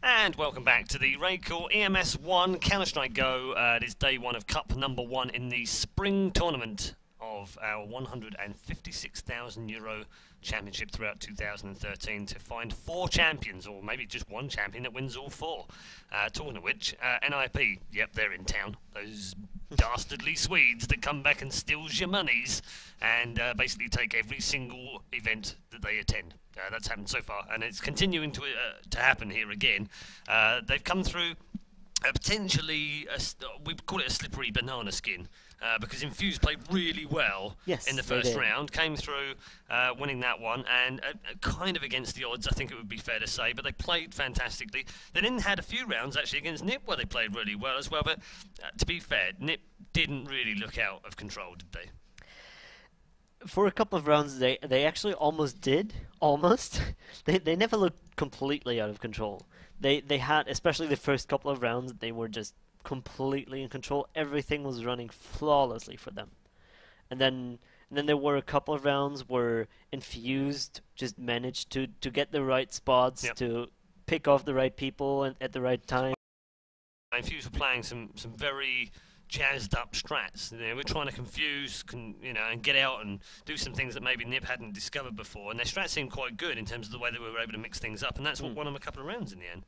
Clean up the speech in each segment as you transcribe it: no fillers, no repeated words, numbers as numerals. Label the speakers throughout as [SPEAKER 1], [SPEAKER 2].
[SPEAKER 1] And welcome back to the RaidCall EMS 1 Counter-Strike Go. It is day 1 of Cup number 1 in the spring tournament of our €156,000 championship throughout 2013 to find 4 champions, or maybe just one champion that wins all 4. Talking of which, NIP, yep, they're in town. Those dastardly Swedes that come back and steals your monies and basically take every single event that they attend. That's happened so far, and it's continuing to happen here again. They've come through potentially, we call it a slippery banana skin, because Infuse played really well in the first round, came through winning that one, and kind of against the odds, I think it would be fair to say, but they played fantastically. They then had a few rounds actually against NIP where they played really well as well, but to be fair, NIP didn't really look out of control, did they?
[SPEAKER 2] For a couple of rounds, they actually almost did. Almost. They never looked completely out of control. They had, especially the first couple of rounds, they were just completely in control. Everything was running flawlessly for them. And then there were a couple of rounds where Infused just managed to get the right spots, to pick off the right people at the right time.
[SPEAKER 1] Infused were playing some very jazzed up strats. We're trying to confuse, and get out and do some things that maybe NIP hadn't discovered before. And their strats seemed quite good in terms of the way they were able to mix things up, and that's what won them a couple of rounds in the end.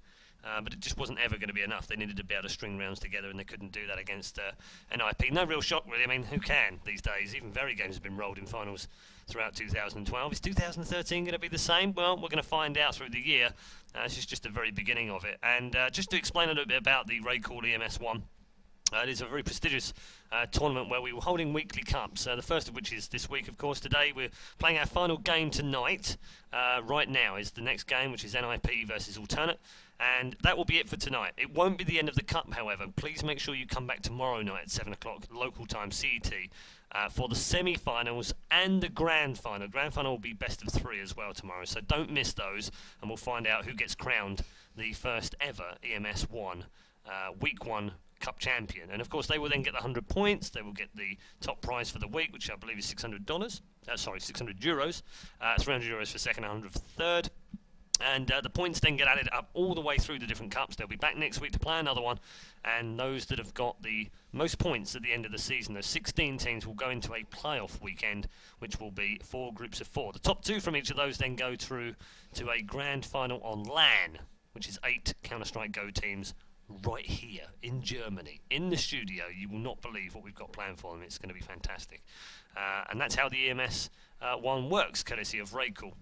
[SPEAKER 1] But it just wasn't ever going to be enough. They needed to be able to string rounds together, and they couldn't do that against NIP. No real shock, really. I mean, who can these days? Even very games have been rolled in finals throughout 2012. Is 2013 going to be the same? Well, we're going to find out through the year. This is just the very beginning of it. And just to explain a little bit about the RaidCall EMS 1. It is a very prestigious tournament where we were holding weekly cups, the first of which is this week, of course. Today we're playing our final game tonight. Right now is the next game, which is NIP versus Alternate, and that will be it for tonight. It won't be the end of the cup, however. Please make sure you come back tomorrow night at 7 o'clock local time CET for the semi-finals and the grand final. Grand final will be best of 3 as well tomorrow, so don't miss those, and we'll find out who gets crowned the first ever EMS 1 week 1 Cup champion. And of course they will then get the 100 points. They will get the top prize for the week, which I believe is €600. Sorry, €600. €300 for second, 100 for third. And the points then get added up all the way through the different cups. They'll be back next week to play another one, and those that have got the most points at the end of the season, those 16 teams, will go into a playoff weekend, which will be 4 groups of 4. The top 2 from each of those then go through to a grand final on LAN, which is 8 Counter-Strike Go teams right here in Germany, in the studio. You will not believe what we've got planned for them. It's going to be fantastic. And that's how the EMS 1 works, courtesy of RaidCall.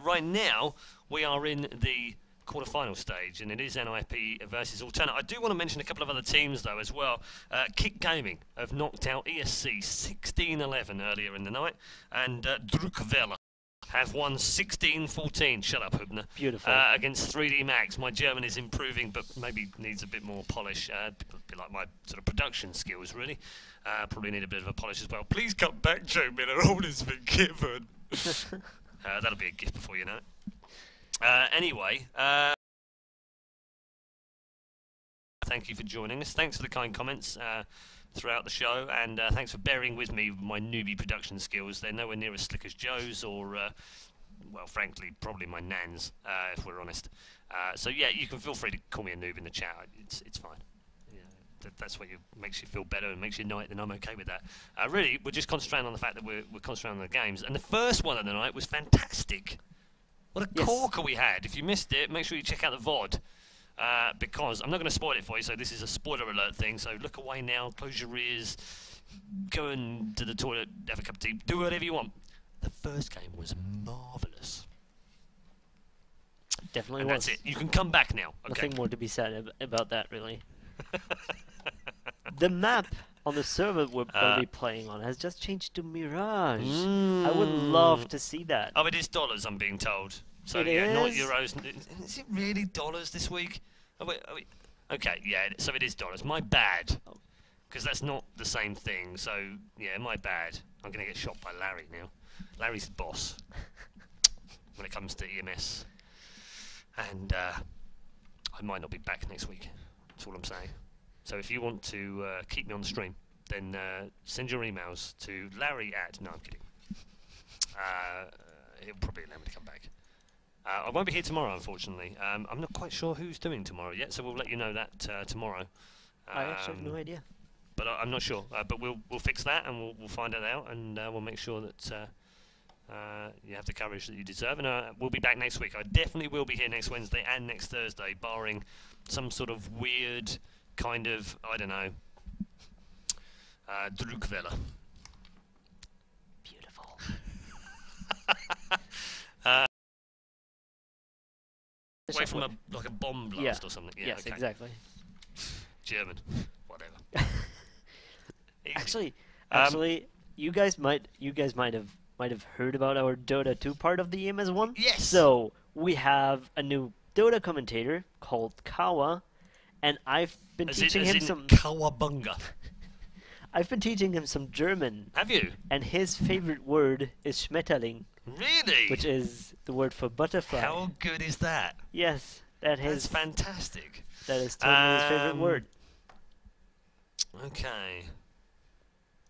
[SPEAKER 1] Right now, we are in the quarterfinal stage, and it is NIP versus Alternate. I do want to mention a couple of other teams, though, as well. Kick Gaming have knocked out ESC 16-11 earlier in the night, and Druckvela have won 16-14. Shut up, Hubner.
[SPEAKER 2] Beautiful.
[SPEAKER 1] Against 3D Max. My German is improving, but maybe needs a bit more polish. A bit like my sort of production skills, really. Probably need a bit of a polish as well. Please come back, Joe Miller. All is forgiven. That'll be a gift before you know it. Anyway, thank you for joining us. Thanks for the kind comments throughout the show, and thanks for bearing with me with my newbie production skills. They're nowhere near as slick as Joe's, or well, frankly, probably my nan's, if we're honest. So yeah, you can feel free to call me a noob in the chat. It's fine. Yeah, that's what makes you feel better and makes you know it. Then I'm okay with that. Really, we're just concentrating on the fact that we're concentrating on the games. And the first one of the night was fantastic. What a corker we had! If you missed it, make sure you check out the VOD. Because I'm not going to spoil it for you, so this is a spoiler alert thing, so look away now, close your ears, go to the toilet, have a cup of tea, do whatever you want. The first game was marvellous.
[SPEAKER 2] Definitely
[SPEAKER 1] and
[SPEAKER 2] was.
[SPEAKER 1] That's it. You can come back now. Okay.
[SPEAKER 2] Nothing more to be said about that, really. The map on the server we're going to be playing on has just changed to Mirage. I would love to see that.
[SPEAKER 1] Oh, it is dollars, I'm being told. So
[SPEAKER 2] it
[SPEAKER 1] yeah,
[SPEAKER 2] is?
[SPEAKER 1] not euros. Is it really dollars this week? Oh, wait. Okay, yeah, so it is dollars. My bad. Because that's not the same thing. So, yeah, my bad. I'm going to get shot by Larry now. Larry's the boss when it comes to EMS. And I might not be back next week. That's all I'm saying. So if you want to keep me on the stream, then send your emails to Larry at... No, I'm kidding. He'll probably allow me to come back. I won't be here tomorrow, unfortunately. I'm not quite sure who's doing tomorrow yet, so we'll let you know that tomorrow.
[SPEAKER 2] I actually have no idea.
[SPEAKER 1] But I'm not sure. But we'll fix that, and we'll find it out, and we'll make sure that you have the coverage that you deserve. And we'll be back next week. I definitely will be here next Wednesday and next Thursday, barring some sort of weird kind of, I don't know, Drukvella.
[SPEAKER 2] Beautiful.
[SPEAKER 1] Away from a bomb blast or something. Yeah,
[SPEAKER 2] yes,
[SPEAKER 1] okay.
[SPEAKER 2] Exactly.
[SPEAKER 1] German, whatever.
[SPEAKER 2] Actually, you guys might have heard about our Dota 2 part of the EMS 1.
[SPEAKER 1] Yes.
[SPEAKER 2] So we have a new Dota commentator called Kawa, and I've been teaching him some
[SPEAKER 1] Kawabunga.
[SPEAKER 2] I've been teaching him some German.
[SPEAKER 1] Have you?
[SPEAKER 2] And his favorite word is Schmetterling.
[SPEAKER 1] Really?
[SPEAKER 2] Which is the word for butterfly.
[SPEAKER 1] How good is that?
[SPEAKER 2] Yes, that's
[SPEAKER 1] fantastic.
[SPEAKER 2] That is totally his favorite word.
[SPEAKER 1] Okay.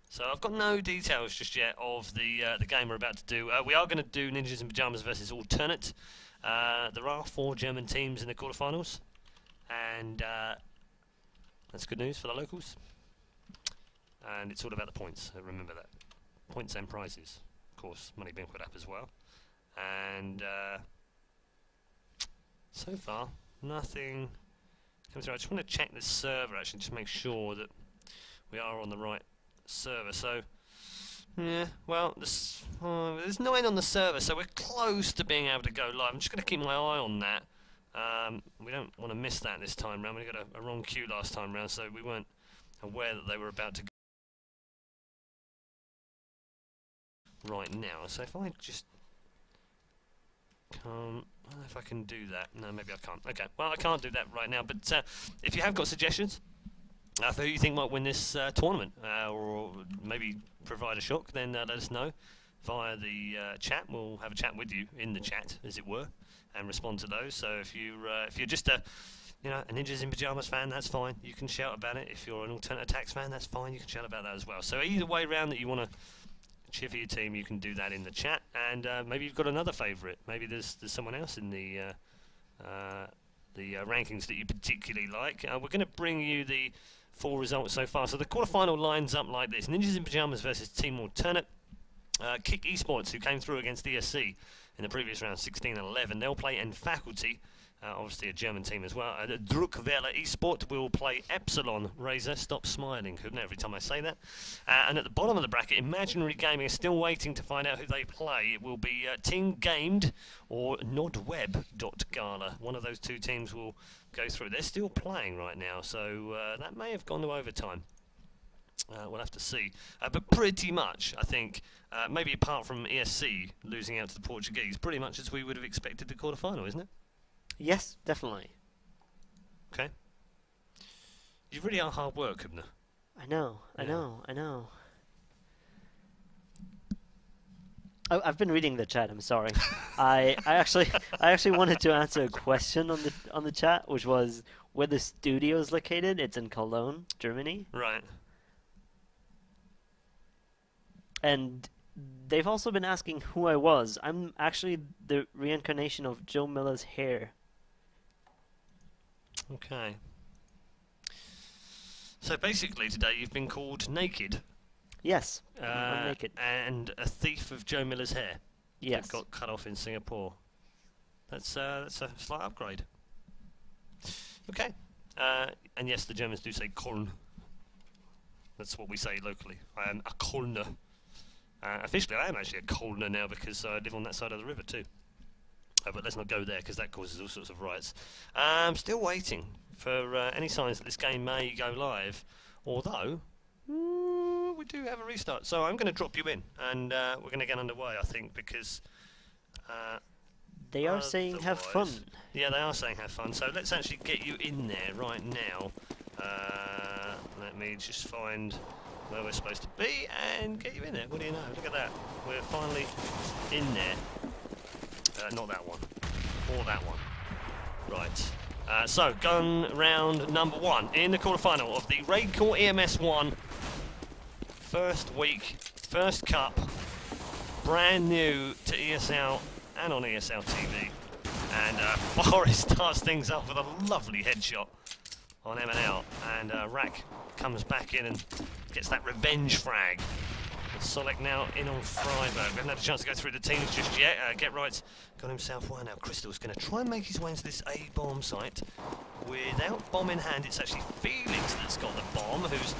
[SPEAKER 1] So I've got no details just yet of the game we're about to do. We are going to do Ninjas in Pyjamas versus Alternate. There are 4 German teams in the quarterfinals, and that's good news for the locals. And it's all about the points. Remember that. Points and prizes. Of course, money being put up as well. And so far, nothing comes through. I just want to check the server actually, just make sure that we are on the right server. So, yeah, well, there's 9 on the server, so we're close to being able to go live. I'm just going to keep my eye on that. We don't want to miss that this time round. We got a wrong queue last time round, so we weren't aware that they were about to go right now. So if I just can't, I don't know if I can do that. No, maybe I can't. Okay, well, I can't do that right now, but if you have got suggestions for who you think might win this tournament, or maybe provide a shock, then let us know via the chat. We'll have a chat with you in the chat, as it were, and respond to those. So if you're just a Ninjas in Pyjamas fan, that's fine. You can shout about it. If you're an Alternate Attacks fan, that's fine. You can shout about that as well. So either way round that you want to cheer for your team, you can do that in the chat. And maybe you've got another favourite. Maybe there's someone else in the rankings that you particularly like. We're going to bring you the 4 results so far. So the quarterfinal lines up like this: Ninjas in Pyjamas versus Team Alternate. Kick Esports, who came through against ESC in the previous round, 16-11. They'll play in Faculty. Obviously a German team as well. Druckwerler Esport will play Epsilon Razor. Stop smiling, couldn't it, every time I say that. And at the bottom of the bracket, Imaginary Gaming is still waiting to find out who they play. It will be Team Gamed or Nodweb.Gala. One of those 2 teams will go through. They're still playing right now, so that may have gone to overtime. We'll have to see. But pretty much, I think, maybe apart from ESC losing out to the Portuguese, pretty much as we would have expected the quarterfinal, isn't it?
[SPEAKER 2] Yes, definitely.
[SPEAKER 1] Okay. You really are hard work, Hubner.
[SPEAKER 2] I know. I've been reading the chat. I'm sorry. I actually wanted to answer a question on the chat, which was where the studio is located. It's in Cologne, Germany.
[SPEAKER 1] Right.
[SPEAKER 2] And they've also been asking who I was. I'm actually the reincarnation of Joe Miller's hair.
[SPEAKER 1] Okay. So basically today you've been called naked.
[SPEAKER 2] Yes, I'm naked.
[SPEAKER 1] And a thief of Joe Miller's hair.
[SPEAKER 2] Yes.
[SPEAKER 1] That got cut off in Singapore. That's a slight upgrade. Okay. And yes, the Germans do say Köln. That's what we say locally. I am a Kölner. Officially, I am actually a Kölner now because I live on that side of the river too. But let's not go there because that causes all sorts of riots. I'm still waiting for any signs that this game may go live, although we do have a restart. So I'm going to drop you in, and we're going to get underway, I think, because
[SPEAKER 2] they are saying have fun.
[SPEAKER 1] Yeah, they are saying have fun. So let's actually get you in there right now. Let me just find where we're supposed to be and get you in there. What do you know? Look at that. We're finally in there. Not that one. Or that one. Right. So, gun round number 1 in the quarterfinal of the RaidCall EMS 1. First week, first cup. Brand new to ESL and on ESL TV. And Forrest starts things up with a lovely headshot on M&L, and Rack comes back in and gets that revenge frag. Solek now in on Freiburg. We haven't had a chance to go through the teams just yet. Get Right's got himself one now. Crystal's going to try and make his way into this A bomb site. Without bomb in hand, it's actually Felix that's got the bomb, who's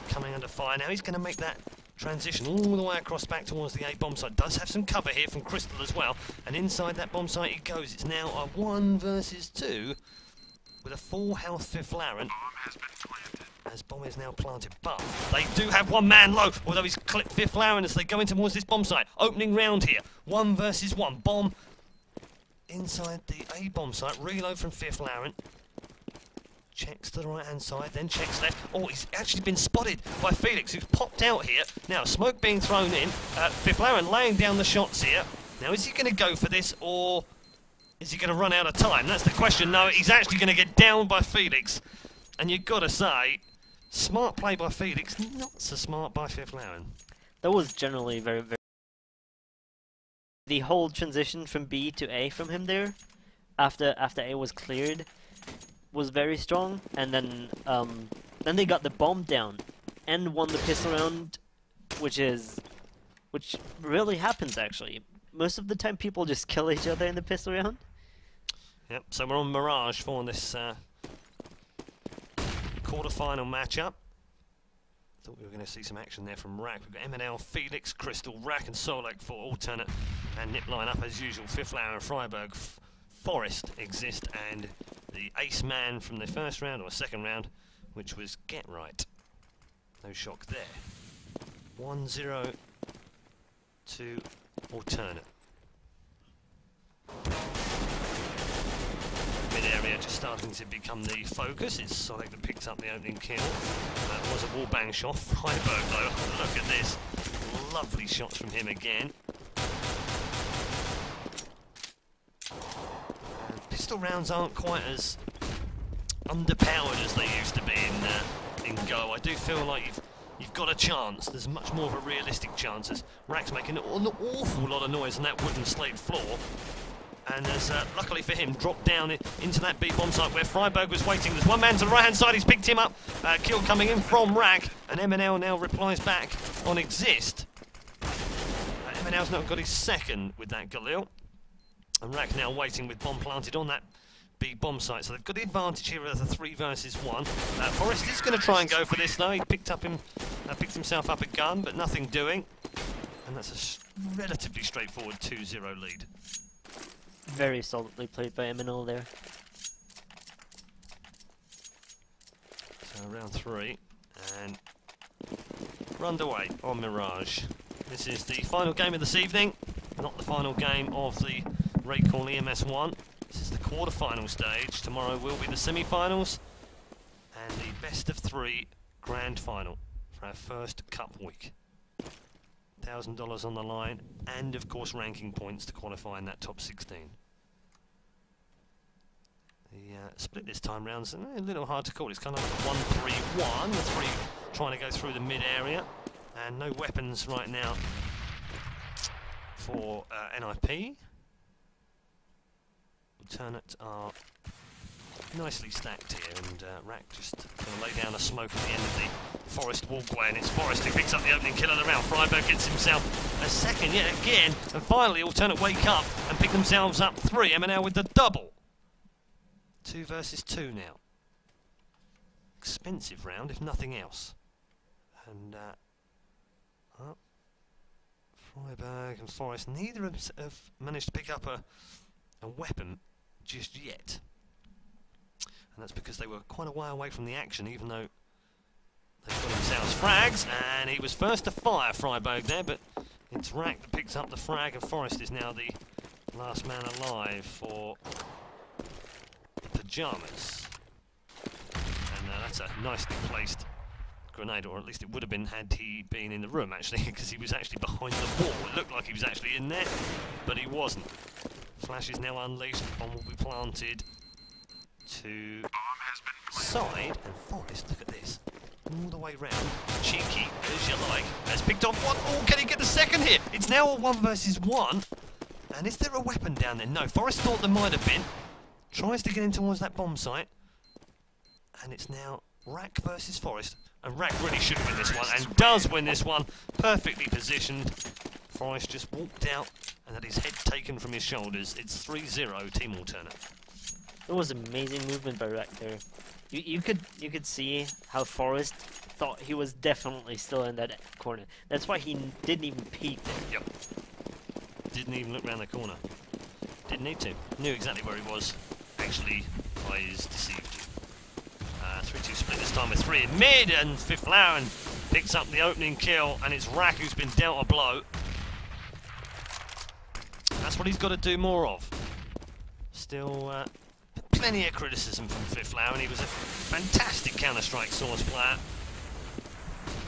[SPEAKER 1] coming under fire now. He's going to make that transition all the way across back towards the A bomb site. Does have some cover here from Crystal as well. And inside that bomb site he goes. It's now a 1 versus 2 with a full health Fifth Laren. As bomb is now planted, but they do have one man low, although he's clipped Fifth Laren as they go in towards this bomb site. Opening round here, 1 versus 1. Bomb inside the A bomb site, reload from Fifth Laren. Checks to the right hand side, then checks left. Oh, he's actually been spotted by Felix, who's popped out here. Now, smoke being thrown in. Fifth Laren laying down the shots here. Now, is he going to go for this, or is he going to run out of time? That's the question. No, he's actually going to get down by Felix. And you've got to say, smart play by Felix, not so smart by Fifth Laren.
[SPEAKER 2] That was generally very, very... The whole transition from B to A from him there, after A was cleared, was very strong. And then they got the bomb down and won the pistol round, which really happens actually. Most of the time people just kill each other in the pistol round.
[SPEAKER 1] Yep, so we're on Mirage for this quarter-final matchup. Thought we were going to see some action there from Rack. We've got M&L, Felix, Crystal, Rack and Solek for alternate and nip line up as usual. Fifth Laren and Freiburg, Forrest exist, and the ace man from the first round or second round, which was Get Right. No shock there. 1-0 to alternate. Mid-area just starting to become the focus. It's Solek that picked up the opening kill. That was a wall-bang shot. Freiburg though, look at this. Lovely shots from him again. Pistol rounds aren't quite as underpowered as they used to be in Go. I do feel like you've got a chance. There's much more of a realistic chance as Rack's making an awful lot of noise on that wooden slate floor. And as, luckily for him, dropped down into that B bomb site where Freiburg was waiting. There's one man to the right-hand side, he's picked him up. Kill coming in from Rack, and M&L now replies back on Exist. M&L's now got his second with that Galil. And Rack now waiting with bomb planted on that B bomb site. So they've got the advantage here as a 3 versus 1. Forrest is going to try and go for this though. He picked himself up a gun, but nothing doing. And that's a relatively straightforward 2-0 lead.
[SPEAKER 2] Very solidly played by M&L there.
[SPEAKER 1] So round 3, and we're underway on Mirage. This is the final game of this evening, not the final game of the RaidCall EMS 1. This is the quarter-final stage. Tomorrow will be the semi-finals and the best of 3 grand final for our first cup week. $1,000 on the line, and of course ranking points to qualify in that top 16. The split this time round's a little hard to call. It's kind of like a 1-3-1, the 3 trying to go through the mid area, and no weapons right now for NIP. Alternate are nicely stacked here, and Rack just going to lay down a smoke at the end of the Forest walkway, and it's Forest who picks up the opening kill of the round. Freiburg gets himself a second yet again, and finally alternate wake up and pick themselves up 3. M&L with the double. 2 versus 2 now. Expensive round, if nothing else. And Freiburg and Forest, neither have managed to pick up a weapon just yet. And that's because they were quite a way away from the action, even though they've got themselves frags. And he was first to fire, Freiburg there, but it's Rack that picks up the frag, and Forest is now the last man alive for Pyjamas. And that's a nicely placed grenade, or at least it would have been had he been in the room actually, because he was actually behind the wall. It looked like he was actually in there, but he wasn't. Flash is now unleashed, bomb will be planted to side, and Forest, look at this, all the way round, cheeky as you like, has picked off one. Oh, can he get the second hit? It's now a 1 versus 1, And is there a weapon down there? No, Forrest thought there might have been. Tries to get in towards that bomb site. And it's now Rack versus Forrest. And Rack really should win this one, and does win this one. Perfectly positioned. Forrest just walked out and had his head taken from his shoulders. It's 3-0 Team Alternate.
[SPEAKER 2] It was amazing movement by Rack there. You could see how Forrest thought he was definitely still in that corner. That's why he didn't even peek there.
[SPEAKER 1] Yep. Didn't even look round the corner. Didn't need to. Knew exactly where he was. Actually, eyes deceived you. 3-2 split this time with 3 in mid, and Fiflaren picks up the opening kill, and it's Rack who's been dealt a blow. That's what he's got to do more of. Still, plenty of criticism from Fiflaren. He was a fantastic Counter-Strike Source player,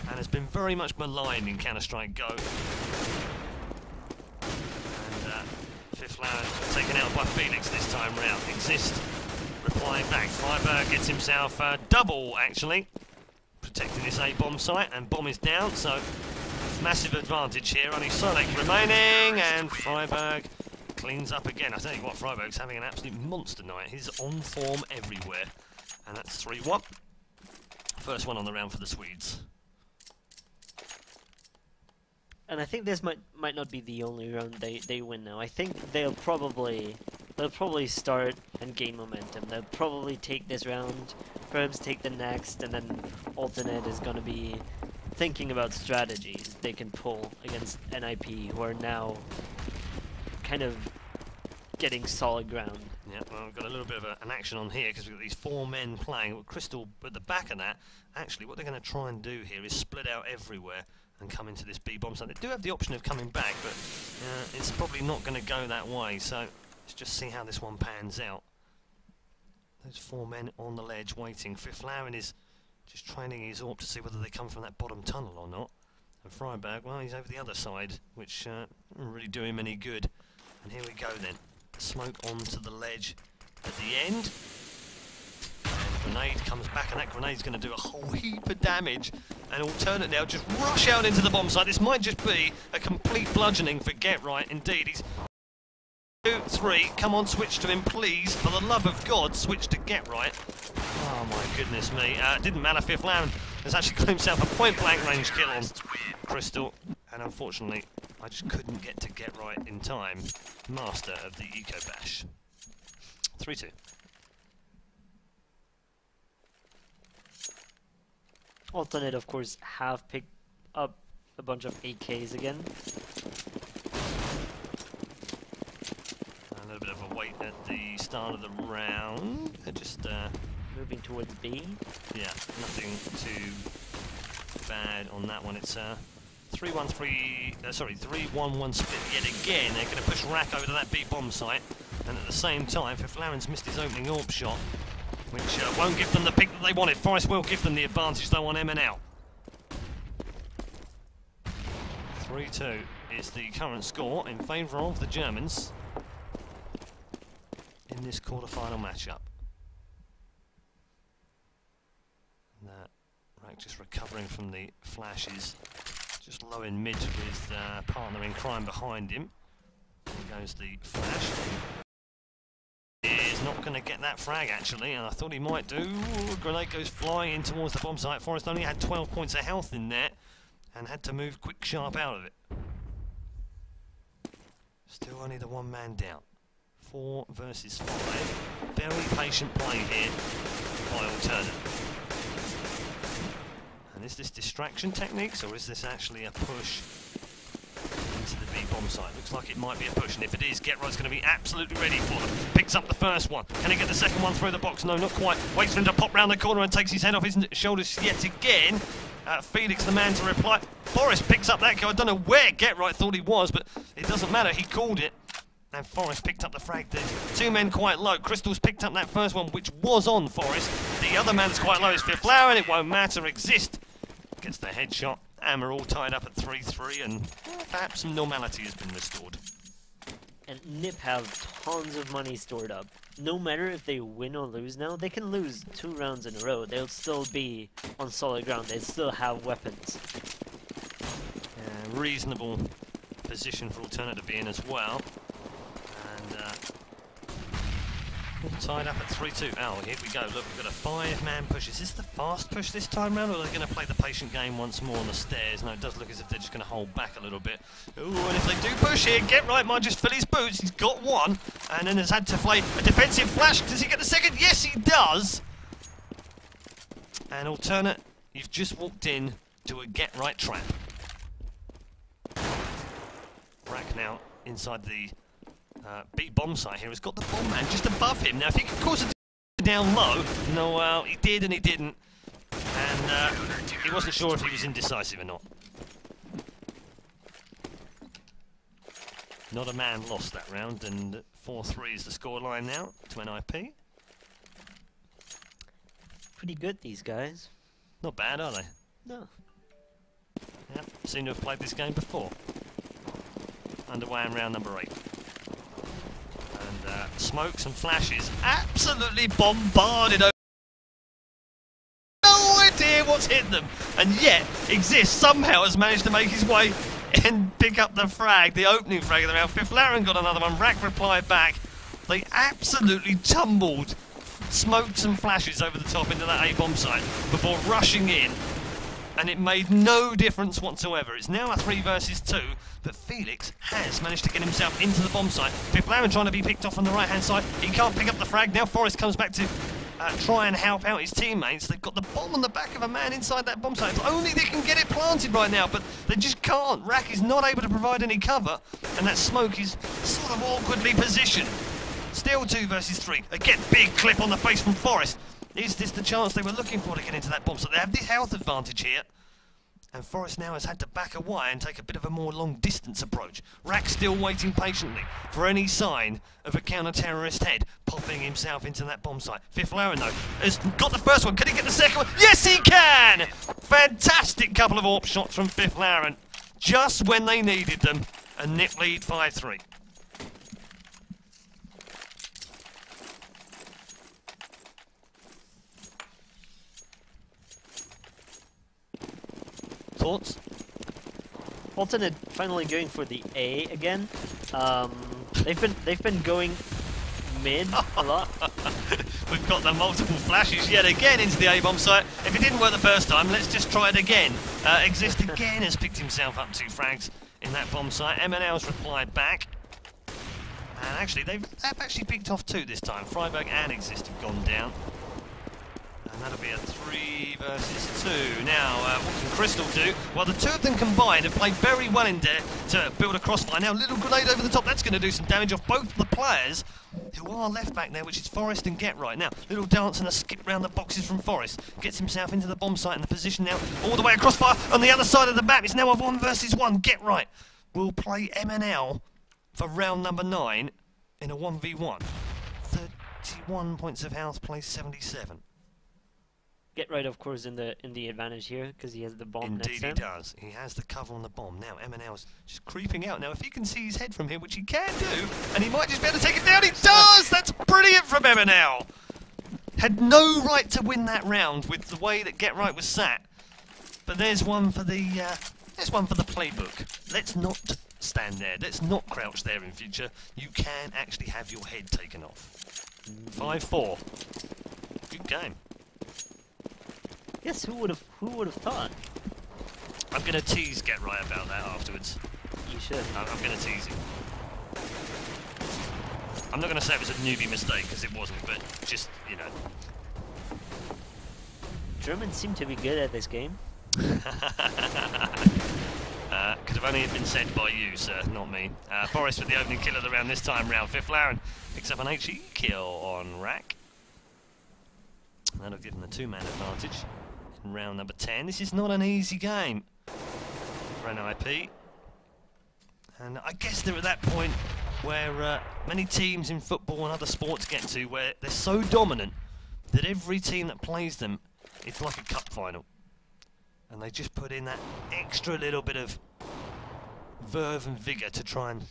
[SPEAKER 1] and has been very much maligned in Counter-Strike Go. And Fiflaren taken out by Felix this time round. Exist replying back. Freiberg gets himself a double, actually, protecting this A bomb site, and bomb is down, so massive advantage here. Only Solek remaining, and Freiberg cleans up again. I tell you what, Freiberg's having an absolute monster night. He's on form everywhere, and that's 3-1. First one on the round for the Swedes.
[SPEAKER 2] And I think this might not be the only round they win now. I think they'll probably start and gain momentum. They'll probably take this round, perhaps take the next, and then Alternate is going to be thinking about strategies they can pull against NIP, who are now kind of getting solid ground.
[SPEAKER 1] Yeah, well, we've got a little bit of an action on here because we've got these 4 men playing. With Crystal at the back of that, actually what they're going to try and do here is split out everywhere and come into this B bomb site. They do have the option of coming back, but it's probably not going to go that way, so let's just see how this one pans out. Those 4 men on the ledge waiting. Fiflaren is just training his AWP to see whether they come from that bottom tunnel or not. And Freiberg, well, he's over the other side, which doesn't really do him any good. And here we go then. Smoke onto the ledge at the end. And grenade comes back, and that grenade's going to do a whole heap of damage. And Alternate now just rush out into the bomb site. This might just be a complete bludgeoning for Get Right. Indeed, he's 2, 3. Come on, switch to him, please. For the love of God, switch to Get Right. Oh my goodness me. Didn't matter. Fiflaren has actually got himself a point-blank range kill on Crystal. And unfortunately, I just couldn't get to Get Right in time. Master of the Eco Bash. 3-2.
[SPEAKER 2] Alternate, of course, have picked up a bunch of AKs again.
[SPEAKER 1] A little bit of a wait at the start of the round. They're just
[SPEAKER 2] Moving towards B.
[SPEAKER 1] yeah, nothing too bad on that one. It's 3-1-1 split yet again. They're going to push Rack over to that B bomb site, and at the same time, Fiflaren's missed his opening AWP shot, which won't give them the pick that they wanted. Forrest will give them the advantage though on M and L. 3-2 is the current score in favour of the Germans in this quarter-final matchup. And Rack just recovering from the flashes, just low in mid with partner in crime behind him. There goes the flash. Is not going to get that frag actually, and I thought he might do. Ooh, grenade goes flying in towards the bomb site. Forrest only had 12 points of health in there and had to move quick sharp out of it. Still only the 1 man down. 4 versus 5. Very patient play here by Alternate. And is this distraction techniques, or is this actually a push into the B bomb site? Looks like it might be a push, and if it is, Get Right's going to be absolutely ready for them. Picks up the first one. Can he get the second one through the box? No, not quite. Waits for him to pop round the corner and takes his head off his shoulders yet again. Felix, the man to reply. Forrest picks up that kill. I don't know where Get Right thought he was, but it doesn't matter. He called it. And Forrest picked up the frag. There's 2 men quite low. Crystal's picked up that first one, which was on Forrest. The other man's quite low is Fiflaren. It won't matter. Exist gets the headshot. And we're all tied up at 3-3, and perhaps some normality has been restored.
[SPEAKER 2] And NIP have tons of money stored up. No matter if they win or lose now, they can lose 2 rounds in a row. They'll still be on solid ground. They still have weapons.
[SPEAKER 1] Reasonable position for Alternate to be in as well. Tied up at 3-2. Oh, here we go. Look, we've got a 5-man push. Is this the fast push this time round, or are they going to play the patient game once more on the stairs? No, it does look as if they're just going to hold back a little bit. Ooh, and if they do push here, Get Right might just fill his boots. He's got one, and then has had to play a defensive flash. Does he get the second? Yes, he does. And alternate, you've just walked in to a Get Right trap. Rack now inside the beat bomb site here. Has got the bomb man just above him. Now, if he could cause a down low, no, well, he did and he didn't. And he wasn't sure if he was indecisive or not. Not a man lost that round, and 4-3 is the scoreline now to NIP.
[SPEAKER 2] Pretty good, these guys.
[SPEAKER 1] Not bad, are they?
[SPEAKER 2] No.
[SPEAKER 1] Yep, seem to have played this game before. Underway in round number 8. And smokes and flashes absolutely bombarded over. No idea what's hit them, and yet Exist somehow has managed to make his way and pick up the frag, the opening frag of the round. Fifth Laren got another one. Rack replied back. They absolutely tumbled smokes and flashes over the top into that A-bomb site before rushing in, and it made no difference whatsoever. It's now a 3 versus 2, but Felix has managed to get himself into the bomb site. Fifth Laren trying to be picked off on the right-hand side. He can't pick up the frag. Now Forrest comes back to try and help out his teammates. They've got the bomb on the back of a man inside that bomb site. If only they can get it planted right now, but they just can't. Rack is not able to provide any cover, and that smoke is sort of awkwardly positioned. Still 2 versus 3. Again, big clip on the face from Forrest. Is this the chance they were looking for to get into that bomb site? They have the health advantage here. And Forrest now has had to back away and take a bit of a more long-distance approach. Rack still waiting patiently for any sign of a counter-terrorist head popping himself into that bomb site. Fifth Laren, though, has got the first one. Can he get the second one? Yes, he can! Fantastic couple of AWP shots from Fifth Laren, just when they needed them. And nip lead 5-3. Thoughts?
[SPEAKER 2] Alternate finally going for the A again. They've been going mid a lot.
[SPEAKER 1] We've got the multiple flashes yet again into the A-bomb site. If it didn't work the first time, let's just try it again. Exist again has picked himself up 2 frags in that bomb site. MNL's replied back. And actually, they've actually picked off 2 this time. Freiburg and Exist have gone down. And that'll be a 3 versus 2. Now, what can Crystal do? Well, the 2 of them combined have played very well in there to build a crossfire. Now, little grenade over the top. That's going to do some damage off both the players who are left back there, which is Forrest and Get Right. Now, little dance and a skip round the boxes from Forrest. Gets himself into the bomb site and the position now all the way across fire on the other side of the map. It's now a 1 versus 1. Get Right will play MNL for round number 9 in a 1v1. 31 points of health, plays 77.
[SPEAKER 2] Get Right, of course, in the advantage here because he has the bomb next to him.
[SPEAKER 1] Indeed he does. He has the cover on the bomb. Now MNL's just creeping out. Now if he can see his head from here, which he can do, and he might just be able to take it down, he does! That's brilliant from MNL! Had no right to win that round with the way that Get Right was sat. But there's one for the playbook. Let's not stand there. Let's not crouch there in future. You can actually have your head taken off. 5-4. Good game.
[SPEAKER 2] Yes, who would have thought?
[SPEAKER 1] I'm going to tease Get Right about that afterwards.
[SPEAKER 2] You should.
[SPEAKER 1] I'm going to tease him. I'm not going to say it was a newbie mistake, because it wasn't, but just, you know.
[SPEAKER 2] Germans seem to be good at this game.
[SPEAKER 1] Could have only been said by you, sir, not me. Forrest with the opening kill of the round this time round. Fifth Laren picks up an HE kill on Rack. That'll give him the 2-man advantage in round number 10. This is not an easy game for NIP. And I guess they're at that point where many teams in football and other sports get to, where they're so dominant that every team that plays them, it's like a cup final. And they just put in that extra little bit of verve and vigour to try and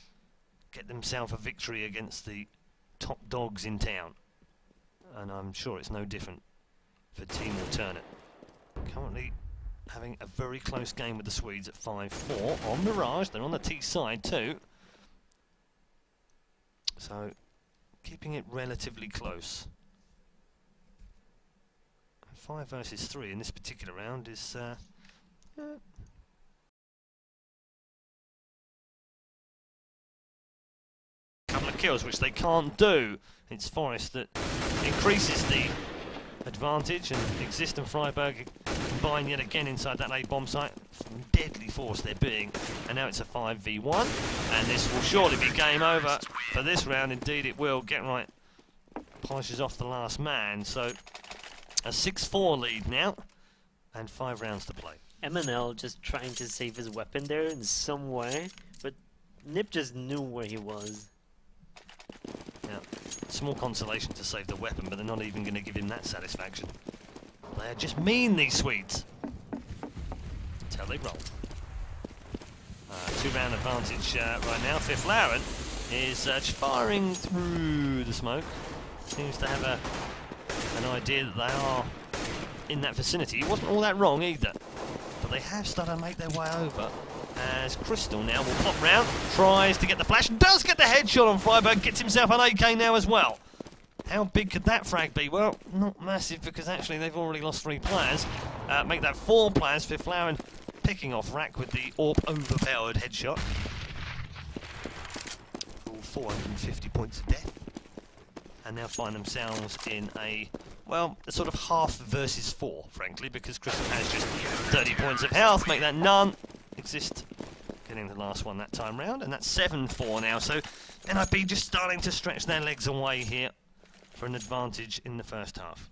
[SPEAKER 1] get themselves a victory against the top dogs in town. And I'm sure it's no different for Team Alternate. Currently having a very close game with the Swedes at 5-4 on Mirage. They're on the T side too. So keeping it relatively close. 5 versus 3 in this particular round is couple of kills, which they can't do. It's Forest that increases the advantage, and Exist and Freiburg combine yet again inside that A bomb site. Deadly force they're being, and now it's a 5v1, and this will surely be game over for this round. Indeed it will. Get Right polishes off the last man, so a 6-4 lead now, and 5 rounds to play.
[SPEAKER 2] MNL just trying to save his weapon there in some way, but Nip just knew where he was.
[SPEAKER 1] Yeah, small consolation to save the weapon, but they're not even going to give him that satisfaction. They're just mean, these Swedes. That's how they roll. 2-round advantage right now. Fifth Lauren is just firing through the smoke. Seems to have an idea that they are in that vicinity. He wasn't all that wrong either, but they have started to make their way over. As Crystal now will pop round, tries to get the flash, does get the headshot on Freiburg, gets himself an AK now as well. How big could that frag be? Well, not massive, because actually they've already lost 3 players. Make that 4 players. Fifth Lauren picking off Rack with the AWP overpowered headshot. All 450 points of death. And now find themselves in a, well, a sort of half versus 4, frankly, because Crystal has just 30 points of health. Make that none. Exist getting the last one that time round, and that's 7-4 now. So NIB just starting to stretch their legs away here for an advantage in the first half.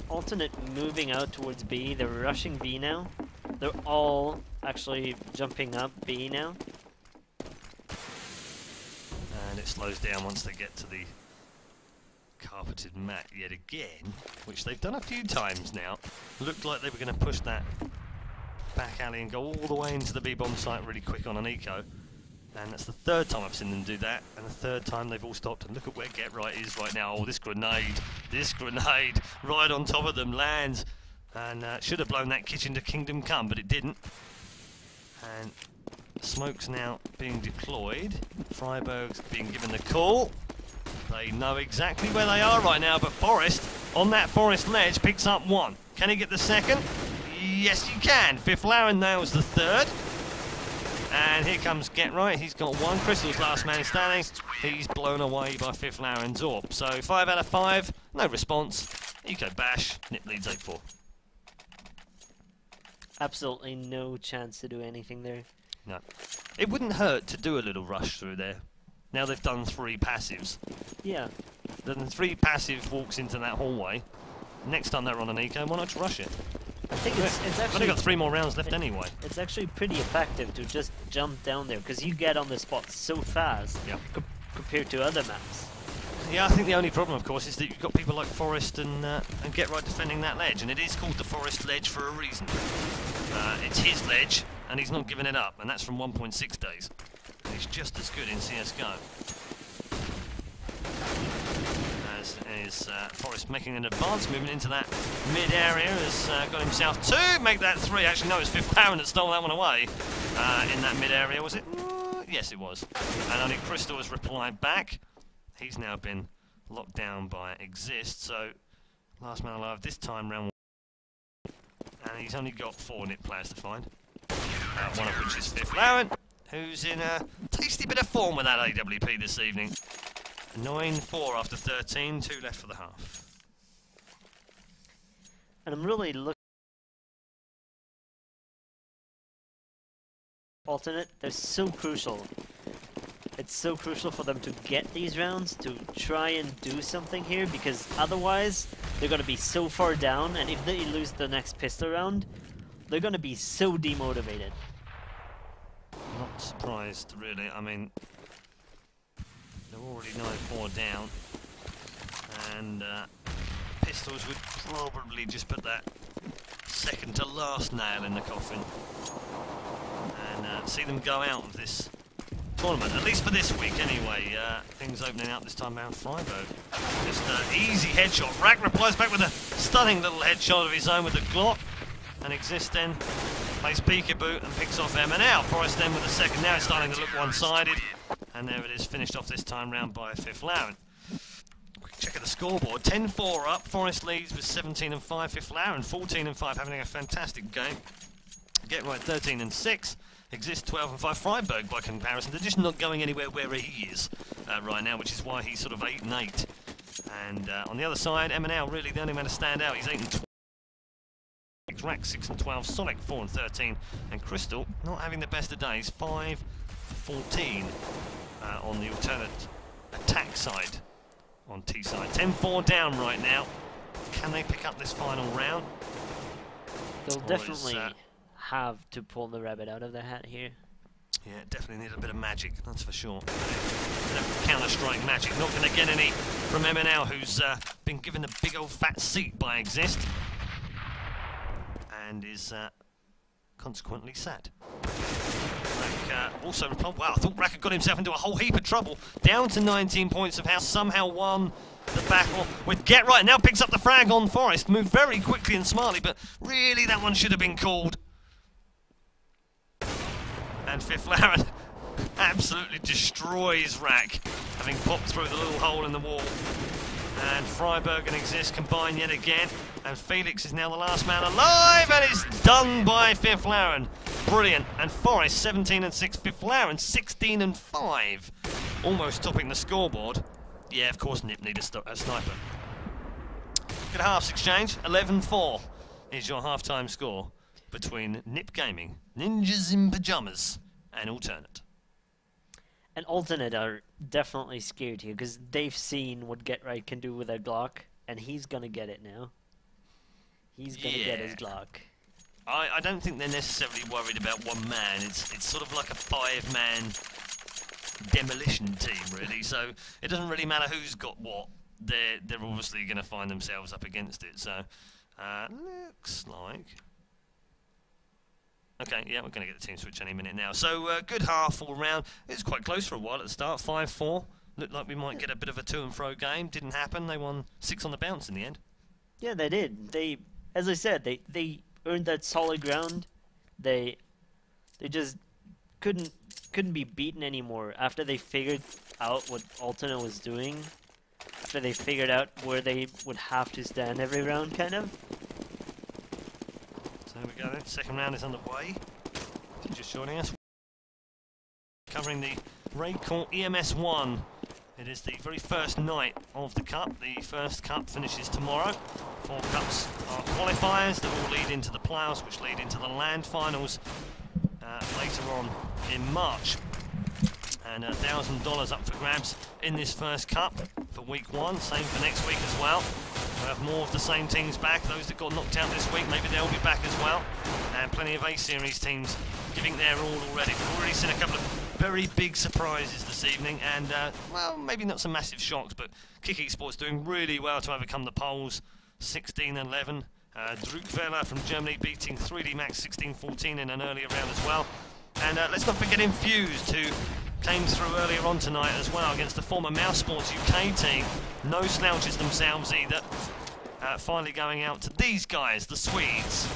[SPEAKER 2] Alternate moving out towards B. They're rushing B now. They're all actually jumping up B now.
[SPEAKER 1] And it slows down once they get to the carpeted mat yet again, which they've done a few times now. Looked like they were going to push that back alley and go all the way into the B-bomb site really quick on an eco. And that's the 3rd time I've seen them do that, and the 3rd time they've all stopped. And look at where Get Right is right now. Oh, this grenade right on top of them lands. And should have blown that kitchen to Kingdom Come, but it didn't. And smoke's now being deployed. Freiburg's being given the call. They know exactly where they are right now, but Forest, on that Forest ledge, picks up 1. Can he get the 2nd? Yes, he can. Fifth Lauren nails the 3rd. And here comes Get Right. He's got 1. Crystal's last man standing. He's blown away by Fifth Lauren's AWP. So 5 out of 5. No response. Eco bash. Nip leads 8-4.
[SPEAKER 2] Absolutely no chance to do anything there.
[SPEAKER 1] No. It wouldn't hurt to do a little rush through there. Now they've done 3 passives.
[SPEAKER 2] Yeah.
[SPEAKER 1] Then 3 passive walks into that hallway. Next time they're on an eco, why not just rush it?
[SPEAKER 2] I think it's actually...
[SPEAKER 1] Only got 3 more rounds left anyway.
[SPEAKER 2] It's actually pretty effective to just jump down there, because you get on the spot so fast compared to other maps.
[SPEAKER 1] Yeah, I think the only problem, of course, is that you've got people like Forest and Get Right defending that ledge, and it is called the Forest ledge for a reason. It's his ledge, and he's not giving it up, and that's from 1.6 days. And he's just as good in CSGO. As is Forest making an advance movement into that mid area, has got himself 2, make that 3. Actually, no, it's Fifth Lauren that stole that one away in that mid area, was it? Yes, it was. And only Crystal has replied back. He's now been locked down by Exist, so last man alive this time round. And he's only got 4 Nip players to find. One of which is Fifth Lauren, who's in a tasty bit of form with that AWP this evening. 9-4 after 13, 2 left for the half.
[SPEAKER 2] And I'm really looking... Alternate, they're so crucial. It's so crucial for them to get these rounds, to try and do something here, because otherwise they're going to be so far down, and if they lose the next pistol round, they're going to be so demotivated.
[SPEAKER 1] Not surprised, really. I mean, they're already 9-4 down, and Pistols would probably just put that second to last nail in the coffin and see them go out of this tournament, at least for this week anyway. Things opening up this time around Freiburg. Just easy headshot. Rack replies back with a stunning little headshot of his own with the Glock. And Exist then plays peekaboo and picks off M&L. Forrest then with the second. Now it's starting to look one-sided. And there it is, finished off this time round by Fifth Laren. Quick check of the scoreboard. 10-4 up. Forrest leads with 17-5. Fifth Laren 14-5, having a fantastic game. Get right 13-6. Exist 12-5. Freiburg, by comparison, they're just not going anywhere where he is right now, which is why he's sort of 8-8. And on the other side, M&L really the only man to stand out. He's 8-12. Rack 6-12. Sonic 4-13. And Crystal not having the best of days. 5-14 on the alternate attack side on T side. 10-4 down right now. Can they pick up this final round?
[SPEAKER 2] They'll definitely have to pull the rabbit out of their hat here.
[SPEAKER 1] Yeah, definitely need a bit of magic, that's for sure. Counter-strike magic. Not going to get any from M&L, who's been given a big old fat seat by Exist. And is consequently sad. Rack also, wow, I thought Rack had got himself into a whole heap of trouble. Down to 19 points of house, somehow won the battle with Get Right. Now picks up the frag on Forrest. Moved very quickly and smartly, but really that one should have been called. And Fifth Laren absolutely destroys Rack, having popped through the little hole in the wall. And Freiburg and Exist combine yet again. And Felix is now the last man alive, and it's done by Fifth Laren. Brilliant. And Forrest 17-6, Fifth Laren 16-5. Almost topping the scoreboard. Yeah, of course Nip need a sniper. Good halves exchange. 11-4 is your halftime score between Nip Gaming, Ninjas in Pyjamas, and Alternate.
[SPEAKER 2] And Alternate are definitely scared here because they've seen what Get Right can do with their Glock, and he's gonna get it now. He's gonna get his Glock.
[SPEAKER 1] I don't think they're necessarily worried about one man. It's sort of like a 5-man demolition team, really. So it doesn't really matter who's got what. They're obviously going to find themselves up against it. So looks like. Okay, yeah, we're going to get the team switch any minute now. So good half all round. It was quite close for a while at the start. 5-4. Looked like we might get a bit of a to and fro game. Didn't happen. They won 6 on the bounce in the end.
[SPEAKER 2] Yeah, they did. They, as I said, they earned that solid ground. They just couldn't be beaten anymore after they figured out what Alternate was doing. After they figured out where they would have to stand every round, kind of.
[SPEAKER 1] So there we go then. Second round is underway. Just joining us. Covering the RaidCall EMS 1. It is the very first night of the Cup. The first Cup finishes tomorrow. 4 Cups are qualifiers that all lead into the playoffs, which lead into the land finals later on in March. And $1,000 up for grabs in this first Cup for week 1. Same for next week as well. We'll have more of the same teams back. Those that got knocked out this week, maybe they'll be back as well. And plenty of A-Series teams giving their all already. We've already seen a couple of very big surprises this evening, and well, maybe not some massive shocks, but Kick Esports doing really well to overcome the Poles, 16-11. Druckweller from Germany beating 3D Max 16-14 in an earlier round as well. And let's not forget Infused, who came through earlier on tonight as well against the former Mouse Sports UK team. No slouches themselves either. Finally going out to these guys, the Swedes,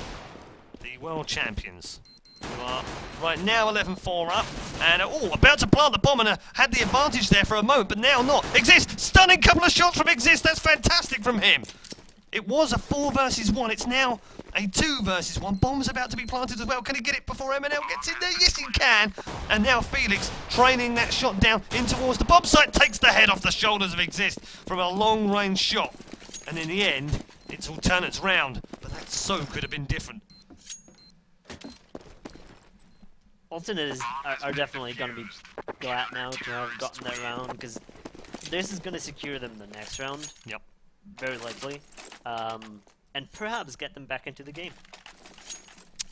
[SPEAKER 1] the world champions, who are right now 11-4 up, and about to plant the bomb, and had the advantage there for a moment, but now not. Exist, stunning couple of shots from Exist, that's fantastic from him. It was a 4 versus 1, it's now a 2 versus 1. Bomb's about to be planted as well. Can he get it before M&L gets in there? Yes, he can. And now Felix training that shot down in towards the bomb site, takes the head off the shoulders of Exist from a long-range shot. And in the end, it's Alternate's round, but that so could have been different.
[SPEAKER 2] Alternate are definitely going to be glad now to have gotten that round, because this is going to secure them the next round.
[SPEAKER 1] Yep.
[SPEAKER 2] Very likely. And perhaps get them back into the game.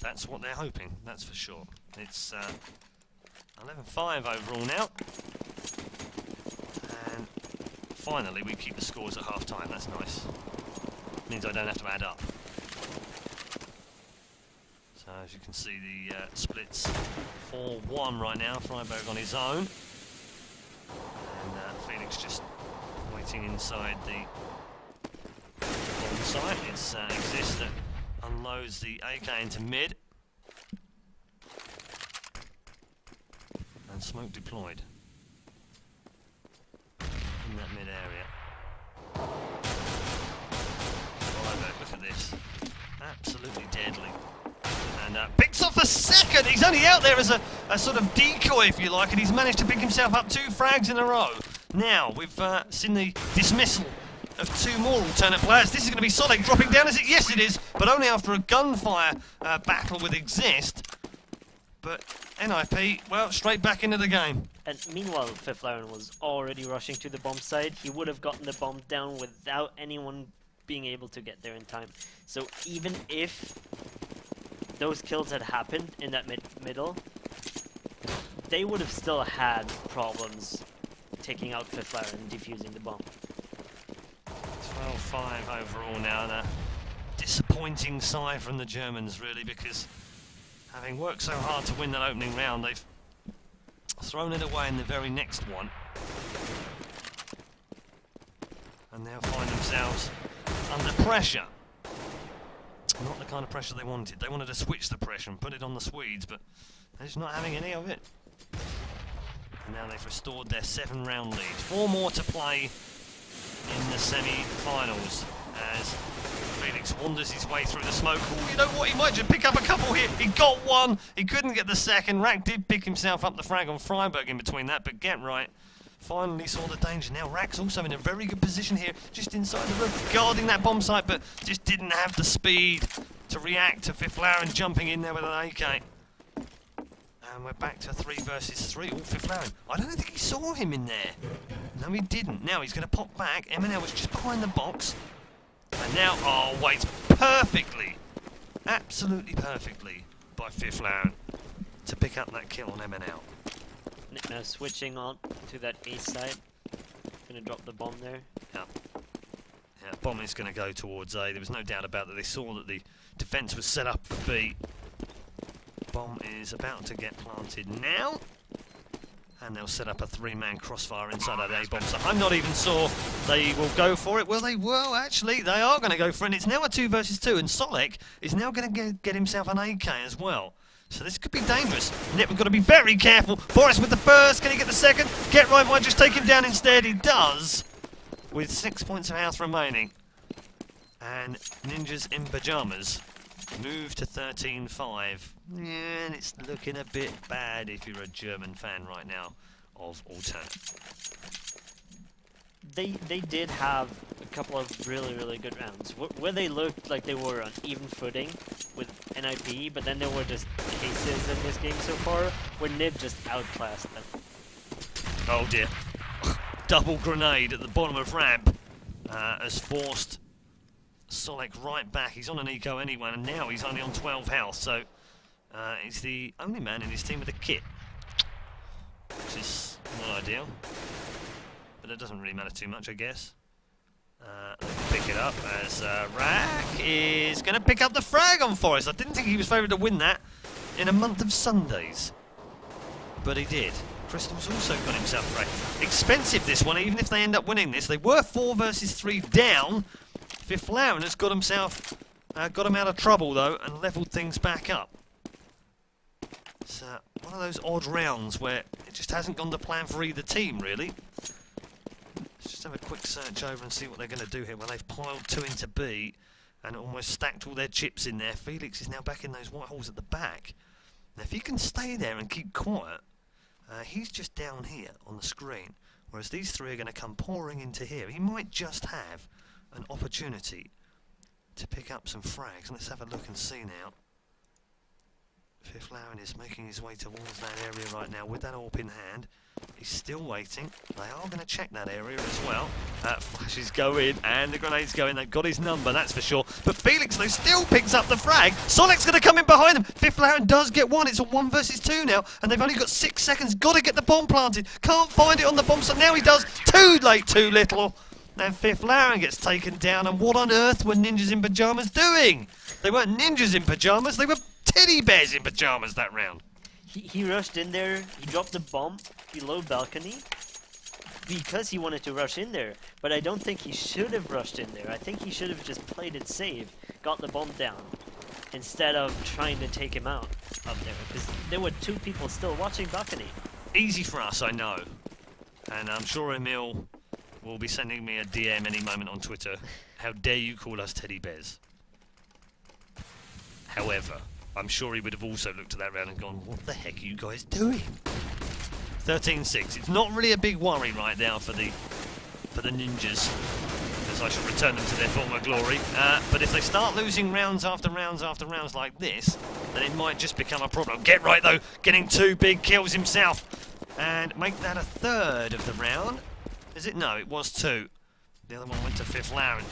[SPEAKER 1] That's what they're hoping, that's for sure. It's 11-5 overall now. And finally we keep the scores at half time, that's nice. Means I don't have to add up. So as you can see, the splits 4-1 right now, Freiburg on his own. And Felix just waiting inside the bomb site. It's Exist that unloads the AK into mid. And smoke deployed in that mid area. Look at this. Absolutely deadly. And picks off a second! He's only out there as a sort of decoy, if you like, and he's managed to pick himself up 2 frags in a row. Now, we've seen the dismissal of 2 more alternate players. This is going to be Solek dropping down, is it? Yes, it is, but only after a gunfire battle with Exist. But NIP, well, straight back into the game.
[SPEAKER 2] And meanwhile, Fifth Laren was already rushing to the bomb site. He would have gotten the bomb down without anyone being able to get there in time. So even if those kills had happened in that middle, they would have still had problems taking out Fifth Laren and defusing the bomb.
[SPEAKER 1] 12-5 overall now, and a disappointing side from the Germans, really, because having worked so hard to win that opening round, they've thrown it away in the very next one. And now find themselves under pressure. Not the kind of pressure they wanted. They wanted to switch the pressure and put it on the Swedes, but they're just not having any of it. And now they've restored their 7-round lead. 4 more to play in the semi-finals as Felix wanders his way through the smoke. Ooh, you know what? He might just pick up a couple here. He got one. He couldn't get the second. Rack did pick himself up the frag on Freiburg in between that, but Get Right finally saw the danger. Now Rack's also in a very good position here, just inside the roof, guarding that bomb site, but just didn't have the speed to react to Fifth Laren jumping in there with an AK. And we're back to 3 versus 3. Oh, Fifth Laren. I don't think he saw him in there. No, he didn't. Now he's going to pop back. MNL was just behind the box. And now, oh, waits perfectly, absolutely perfectly by Fifth Laren to pick up that kill on MNL.
[SPEAKER 2] Now switching on to that A side. Gonna drop the bomb there.
[SPEAKER 1] Yeah. Yeah, bomb is going to go towards A. There was no doubt about that. They saw that the defence was set up for B. Bomb is about to get planted now. And they'll set up a 3-man crossfire inside that A bomb. So I'm not even sure they will go for it. Well, they will, actually. They are going to go for it. And it's now a 2 versus 2. And Solek is now going to get himself an AK as well. So this could be dangerous. Nip, we've got to be very careful. Forrest with the first. Can he get the second? Get Right might just take him down instead. He does. With 6 points of health remaining. And Ninjas in Pyjamas move to 13-5. Yeah, and it's looking a bit bad if you're a German fan right now of Alternate.
[SPEAKER 2] They did have a couple of really good rounds where they looked like they were on even footing with NIP, but then there were just cases in this game so far where Nib just outclassed them.
[SPEAKER 1] Oh dear. Double grenade at the bottom of ramp has forced Solek right back. He's on an eco anyway, and now he's only on 12 health, so he's the only man in his team with a kit, which is not ideal. But it doesn't really matter too much, I guess. Pick it up as Rack is going to pick up the frag on Forrest. I didn't think he was favoured to win that in a month of Sundays, but he did. Crystal's also got himself a frag. Expensive this one, even if they end up winning this. They were 4 versus 3 down. Fifth Laren has got himself, got him out of trouble though, and levelled things back up. It's one of those odd rounds where it just hasn't gone to plan for either team, really. Let's just have a quick search over and see what they're going to do here. Well, they've piled 2 into B and almost stacked all their chips in there. Felix is now back in those white holes at the back. Now, if he can stay there and keep quiet, he's just down here on the screen, whereas these 3 are going to come pouring into here. He might just have an opportunity to pick up some frags. Let's have a look and see now. Fifth Laren is making his way towards that area right now with that AWP in hand. He's still waiting. They are going to check that area as well. Flashes go in and the grenades go in. They've got his number, that's for sure. But Felix, though, still picks up the frag. Sonic's going to come in behind them. Fifth Laren does get one. It's a 1 versus 2 now, and they've only got 6 seconds. Got to get the bomb planted. Can't find it on the bomb, so now he does. Too late, too little. And Fifth Laren gets taken down. And what on earth were Ninjas in Pyjamas doing? They weren't ninjas in pyjamas. They were teddy bears in pyjamas that round.
[SPEAKER 2] He rushed in there, he dropped the bomb below balcony, because he wanted to rush in there, but I don't think he should have rushed in there. I think he should have just played it safe, got the bomb down, instead of trying to take him out up there, because there were 2 people still watching balcony.
[SPEAKER 1] Easy for us, I know. And I'm sure Emil will be sending me a DM any moment on Twitter. How dare you call us teddy bears? However, I'm sure he would have also looked at that round and gone, what the heck are you guys doing? 13-6. It's not really a big worry right now for the ninjas, as I shall return them to their former glory. But if they start losing rounds after rounds after rounds like this, then it might just become a problem. Get right though, getting 2 big kills himself, and make that a 3rd of the round. Is it? No, it was 2. The other one went to Fifth Lauren.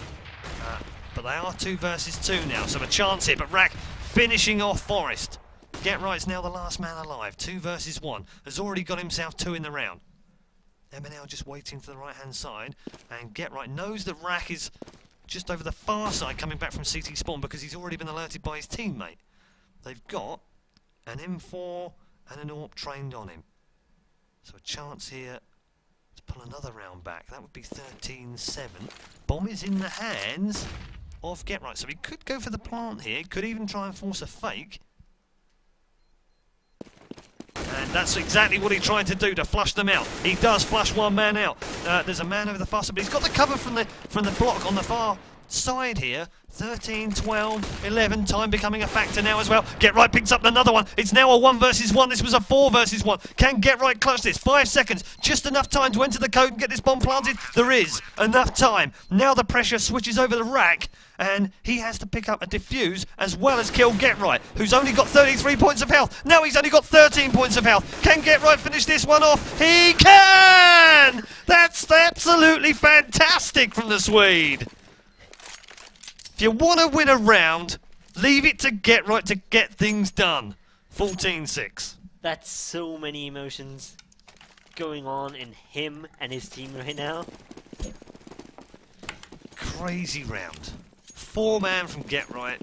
[SPEAKER 1] But they are 2 versus 2 now, so a chance here. But Rack finishing off Forrest. Get Right's now the last man alive. 2 versus 1. Has already got himself 2 in the round. MNL just waiting for the right-hand side. And Get Right knows that Rack is just over the far side coming back from CT spawn because he's already been alerted by his teammate. They've got an M4 and an AWP trained on him. So a chance here to pull another round back. That would be 13-7. Bomb is in the hands of Get Right. So he could go for the plant here. Could even try and force a fake. And that's exactly what he tried to do, to flush them out. He does flush one man out. There's a man over the far side, but he's got the cover from the block on the far side here. 13, 12, 11, time becoming a factor now as well. Get Right picks up another one. It's now a 1 versus 1. This was a 4 versus 1. Can Get Right clutch this? 5 seconds. Just enough time to enter the code and get this bomb planted. There is enough time. Now the pressure switches over the Rack, and he has to pick up a defuse as well as kill Get Right, who's only got 33 points of health. Now he's only got 13 points of health. Can Get Right finish this one off? He can! That's absolutely fantastic from the Swede. If you want to win a round, leave it to Get Right to get things done. 14-6.
[SPEAKER 2] That's so many emotions going on in him and his team right now.
[SPEAKER 1] Crazy round. 4-man from Get Right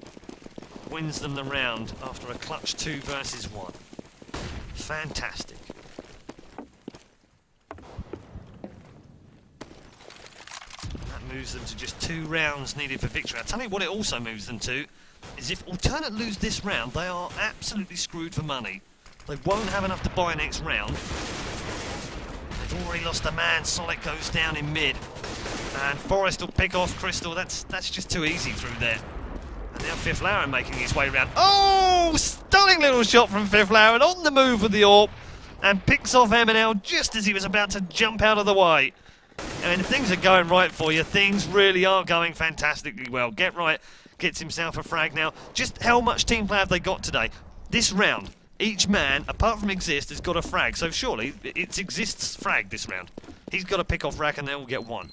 [SPEAKER 1] wins them the round after a clutch 2 versus 1. Fantastic. Moves them to just 2 rounds needed for victory. I'll tell you what it also moves them to is if Alternate lose this round, they are absolutely screwed for money. They won't have enough to buy next round. They've already lost a man. Solid goes down in mid. And Forrest will pick off Crystal. That's just too easy through there. And now Fifth Lauren making his way round. Oh! Stunning little shot from Fifth Lauren on the move with the AWP. And picks off MNL just as he was about to jump out of the way. And if things are going right for you, things really are going fantastically well. Get Right gets himself a frag now. Just how much team play have they got today? This round, each man, apart from Exist, has got a frag. So surely, it's Exist's frag this round. He's got to pick off Rack and they'll get 1.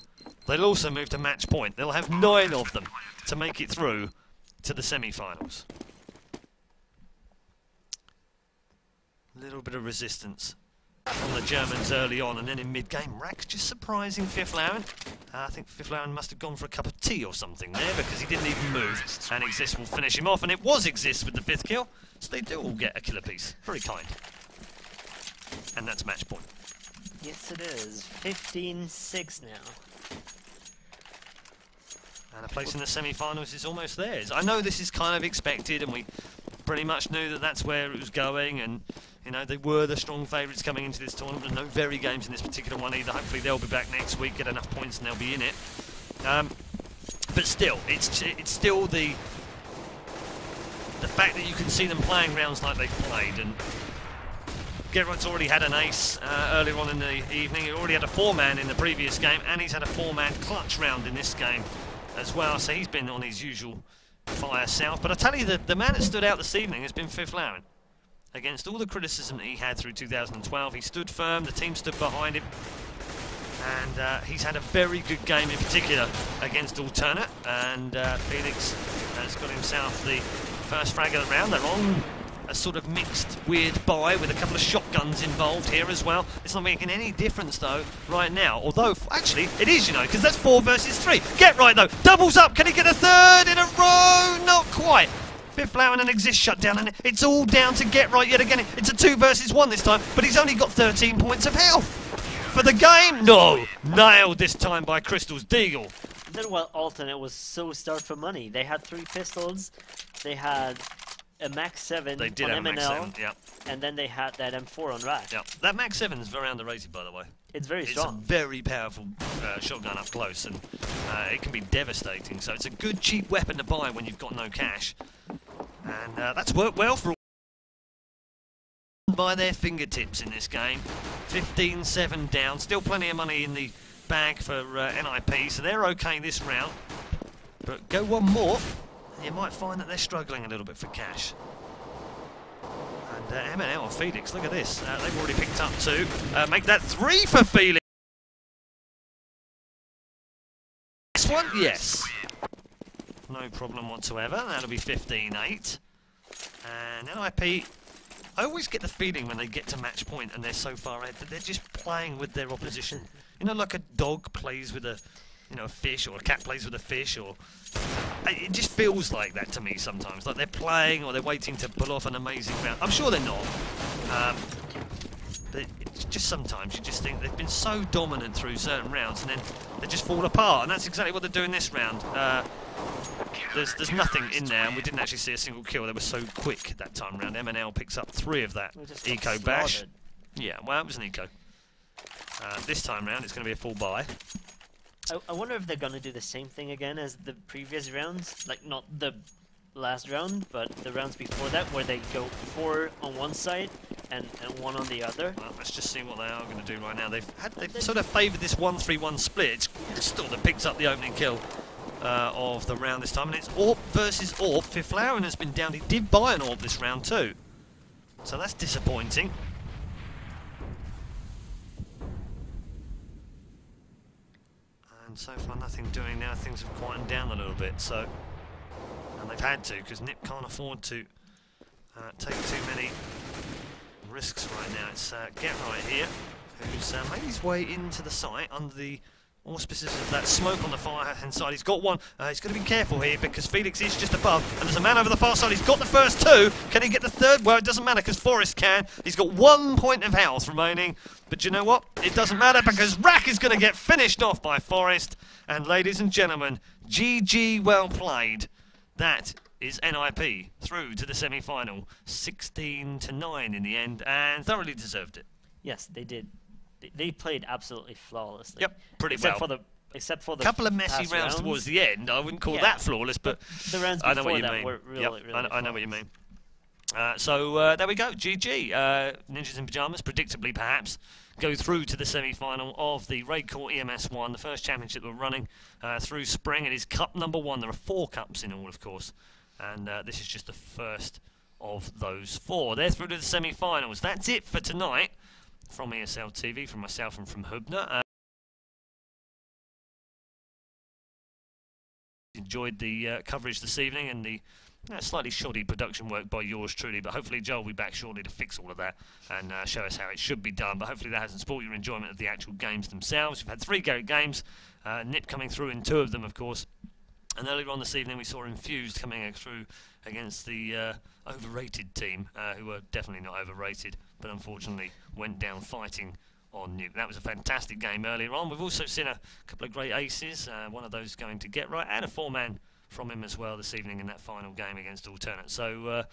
[SPEAKER 1] They'll also move to match point. They'll have 9 of them to make it through to the semi-finals. A little bit of resistance from the Germans early on, and then in mid-game, Rack's just surprising Fifth Lauren. I think Fifth Lauren must have gone for a cup of tea or something there, because he didn't even move, and Exist will finish him off, and it was Exist with the 5th kill, so they do all get a killer piece. Very kind. And that's match point.
[SPEAKER 2] Yes, it is. 15-6 now.
[SPEAKER 1] And a place in the semi-finals is almost theirs. I know this is kind of expected, and we pretty much knew that that's where it was going, and you know, they were the strong favourites coming into this tournament. There's no very games in this particular one either. Hopefully they'll be back next week, get enough points and they'll be in it. But still, it's still the fact that you can see them playing rounds like they've played. And Get Right's already had an ace earlier on in the evening. He already had a 4-man in the previous game, and he's had a 4-man clutch round in this game as well. So he's been on his usual fire south. But I tell you, the man that stood out this evening has been Fifth Lauren. Against all the criticism that he had through 2012, he stood firm, the team stood behind him, and he's had a very good game in particular against Alternate, and Felix has got himself the first frag of the round. They're on a sort of mixed, weird buy with a couple of shotguns involved here as well. It's not making any difference though right now, although actually it is, you know, because that's 4 versus 3. Get Right though, doubles up, can he get a 3rd in a row? Not quite. Fifth Lauren and Exist shut down, and it's all down to Get Right yet again. It's a 2 versus 1 this time, but he's only got 13 points of health. for the game? No! Nailed this time by Crystal's Deagle.
[SPEAKER 2] Then while alternate was so starved for money. They had 3 pistols, they had a Max 7
[SPEAKER 1] They did
[SPEAKER 2] on
[SPEAKER 1] have a
[SPEAKER 2] MNL,
[SPEAKER 1] Max 7, yeah.
[SPEAKER 2] and then they had that M4 on Rack.
[SPEAKER 1] Yeah. That Max 7 is very underrated, by the way.
[SPEAKER 2] It's very
[SPEAKER 1] It's
[SPEAKER 2] strong.
[SPEAKER 1] a very powerful shotgun up close, and it can be devastating. So it's a good, cheap weapon to buy when you've got no cash. And that's worked well for all by their fingertips in this game. 15-7 down. Still plenty of money in the bag for NIP, so they're okay this round. But go one more, and you might find that they're struggling a little bit for cash. And MNL and Felix, look at this. They've already picked up 2. Make that 3 for Felix. This one? Yes. No problem whatsoever. That'll be 15-8. And NIP, I always get the feeling when they get to match point and they're so far ahead that they're just playing with their opposition. You know, like a dog plays with a, a fish, or a cat plays with a fish, or it just feels like that to me sometimes. Like they're playing, or they're waiting to pull off an amazing round. I'm sure they're not. But it's just sometimes you just think they've been so dominant through certain rounds, and then they just fall apart. And that's exactly what they're doing this round. There's nothing in there, and we didn't actually see a single kill. They were so quick that time round. MNL picks up 3 of that eco bash. Yeah, well, it was an eco. This time round, it's going to be a full buy.
[SPEAKER 2] I wonder if they're going to do the same thing again as the previous rounds. Like, not the last round, but the rounds before that, where they go 4 on one side and 1 on the other.
[SPEAKER 1] Well, let's just see what they are going to do right now. They've sort of favoured this 1-3-1 split. It's Crystal that picks up the opening kill of the round this time, and it's AWP versus AWP. Fiflaurin has been down. He did buy an AWP this round too, so that's disappointing. And so far nothing doing. Now things have quietened down a little bit, so, and they've had to, because Nip can't afford to take too many risks right now. It's Get Right here, who's made his way into the site under the auspices of that smoke on the far hand side. He's got one. He's got to be careful here because Felix is just above, and there's a man over the far side. He's got the first 2. Can he get the third? Well, it doesn't matter because Forrest can. He's got 1 point of health remaining, but you know what? It doesn't matter because Rack is going to get finished off by Forrest. And ladies and gentlemen, GG, well played. That is NIP through to the semi-final, 16-9 in the end, and thoroughly deserved it.
[SPEAKER 2] Yes, they did. They played absolutely flawlessly.
[SPEAKER 1] Yep, pretty
[SPEAKER 2] except
[SPEAKER 1] well.
[SPEAKER 2] Except for the
[SPEAKER 1] couple of messy rounds towards the end. I wouldn't call that flawless, but
[SPEAKER 2] the rounds
[SPEAKER 1] I know what
[SPEAKER 2] before
[SPEAKER 1] you
[SPEAKER 2] that
[SPEAKER 1] mean.
[SPEAKER 2] were really, really
[SPEAKER 1] I know what you mean. So there we go. GG. Ninjas in Pyjamas, predictably perhaps, go through to the semi-final of the RaidCall EMS 1, the first championship we're running through spring. It is Cup number 1. There are 4 cups in all, of course, and this is just the first of those 4. They're through to the semi-finals. That's it for tonight from ESL TV, from myself and from Hubner. Enjoyed the coverage this evening and the slightly shoddy production work by yours truly, but hopefully Joel will be back shortly to fix all of that and show us how it should be done. But hopefully that hasn't spoiled your enjoyment of the actual games themselves. We've had 3 great games, Nip coming through in 2 of them, of course. And earlier on this evening we saw Infused coming through against the overrated team, who were definitely not overrated, but unfortunately went down fighting on Nuke. That was a fantastic game earlier on. We've also seen a couple of great aces, one of those going to Get Right, and a 4-man from him as well this evening in that final game against Alternate. So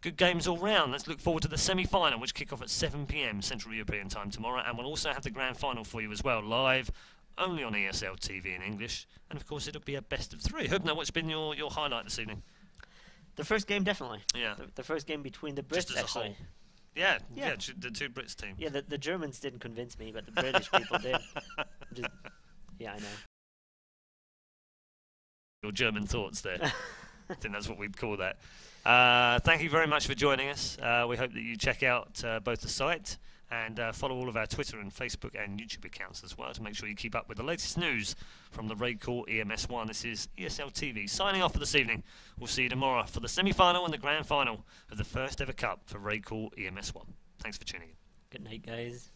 [SPEAKER 1] good games all round. Let's look forward to the semi-final, which kick off at 7 PM Central European time tomorrow, and we'll also have the grand final for you as well, live only on ESL TV in English, and of course it'll be a best of 3. Hubner, what's been your highlight this evening?
[SPEAKER 2] The first game, definitely.
[SPEAKER 1] Yeah.
[SPEAKER 2] The first game between the Brits,
[SPEAKER 1] Just as a
[SPEAKER 2] actually.
[SPEAKER 1] whole. Yeah, the 2 Brits team.
[SPEAKER 2] Yeah, the Germans didn't convince me, but the British people did. Yeah, I know.
[SPEAKER 1] Your German thoughts there. I think that's what we'd call that. Thank you very much for joining us. We hope that you check out both the site and follow all of our Twitter and Facebook and YouTube accounts as well to make sure you keep up with the latest news from the RaidCall EMS 1. This is ESL TV signing off for this evening. We'll see you tomorrow for the semi-final and the grand final of the first ever cup for RaidCall EMS 1. Thanks for tuning in.
[SPEAKER 2] Good night, guys.